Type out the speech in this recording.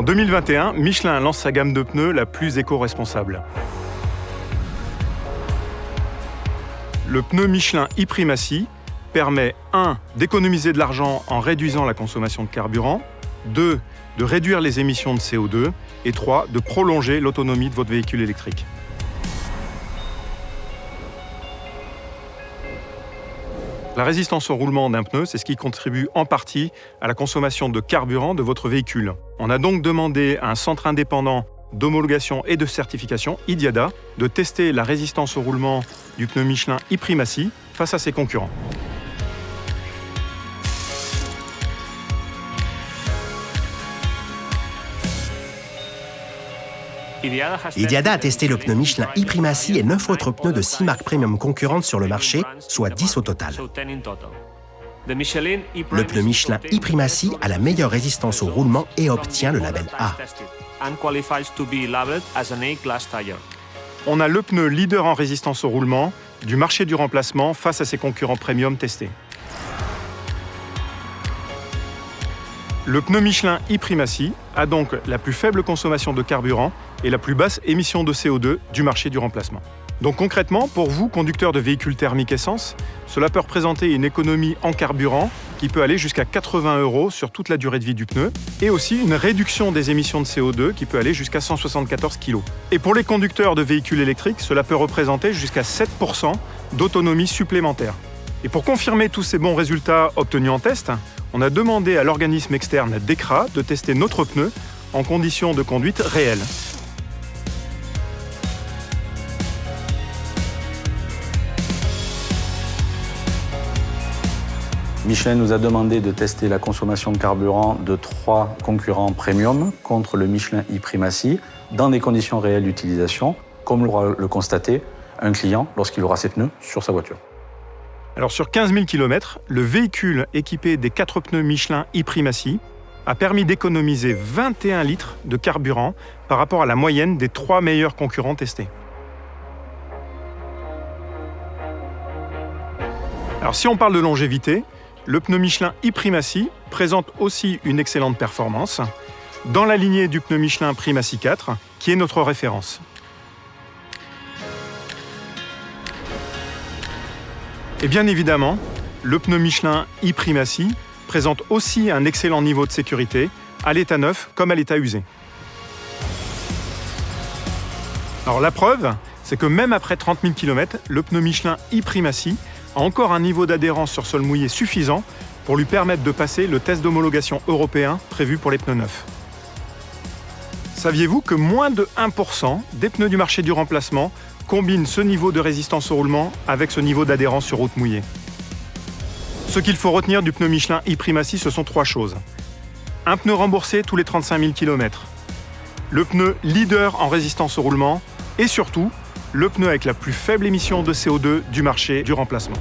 En 2021, Michelin lance sa gamme de pneus la plus éco-responsable. Le pneu Michelin e-Primacy permet 1. d'économiser de l'argent en réduisant la consommation de carburant, 2. de réduire les émissions de CO2 et 3. de prolonger l'autonomie de votre véhicule électrique. La résistance au roulement d'un pneu, c'est ce qui contribue en partie à la consommation de carburant de votre véhicule. On a donc demandé à un centre indépendant d'homologation et de certification, IDIADA, de tester la résistance au roulement du pneu Michelin e-Primacy face à ses concurrents. IDIADA a testé le pneu Michelin e-Primacy et 9 autres pneus de 6 marques premium concurrentes sur le marché, soit 10 au total. Le pneu Michelin e-Primacy a la meilleure résistance au roulement et obtient le label A. On a le pneu leader en résistance au roulement du marché du remplacement face à ses concurrents premium testés. Le pneu Michelin e-Primacy a donc la plus faible consommation de carburant et la plus basse émission de CO2 du marché du remplacement. Donc concrètement, pour vous, conducteurs de véhicules thermiques essence, cela peut représenter une économie en carburant qui peut aller jusqu'à 80 € sur toute la durée de vie du pneu et aussi une réduction des émissions de CO2 qui peut aller jusqu'à 174 kg. Et pour les conducteurs de véhicules électriques, cela peut représenter jusqu'à 7% d'autonomie supplémentaire. Et pour confirmer tous ces bons résultats obtenus en test, on a demandé à l'organisme externe DEKRA de tester notre pneu en conditions de conduite réelles. Michelin nous a demandé de tester la consommation de carburant de 3 concurrents premium contre le Michelin e-Primacy dans des conditions réelles d'utilisation, comme l'aura le constaté un client lorsqu'il aura ses pneus sur sa voiture. Alors sur 15 000 km, le véhicule équipé des 4 pneus Michelin e-Primacy a permis d'économiser 21 litres de carburant par rapport à la moyenne des 3 meilleurs concurrents testés. Alors si on parle de longévité, le pneu Michelin e-Primacy présente aussi une excellente performance dans la lignée du pneu Michelin Primacy 4, qui est notre référence. Et bien évidemment, le pneu Michelin e-Primacy présente aussi un excellent niveau de sécurité, à l'état neuf comme à l'état usé. Alors la preuve, c'est que même après 30 000 km, le pneu Michelin e-Primacy a encore un niveau d'adhérence sur sol mouillé suffisant pour lui permettre de passer le test d'homologation européen prévu pour les pneus neufs. Saviez-vous que moins de 1% des pneus du marché du remplacement combinent ce niveau de résistance au roulement avec ce niveau d'adhérence sur route mouillée? Ce qu'il faut retenir du pneu Michelin e-Primacy, ce sont 3 choses. Un pneu remboursé tous les 35 000 km, le pneu leader en résistance au roulement et surtout, le pneu avec la plus faible émission de CO2 du marché du remplacement.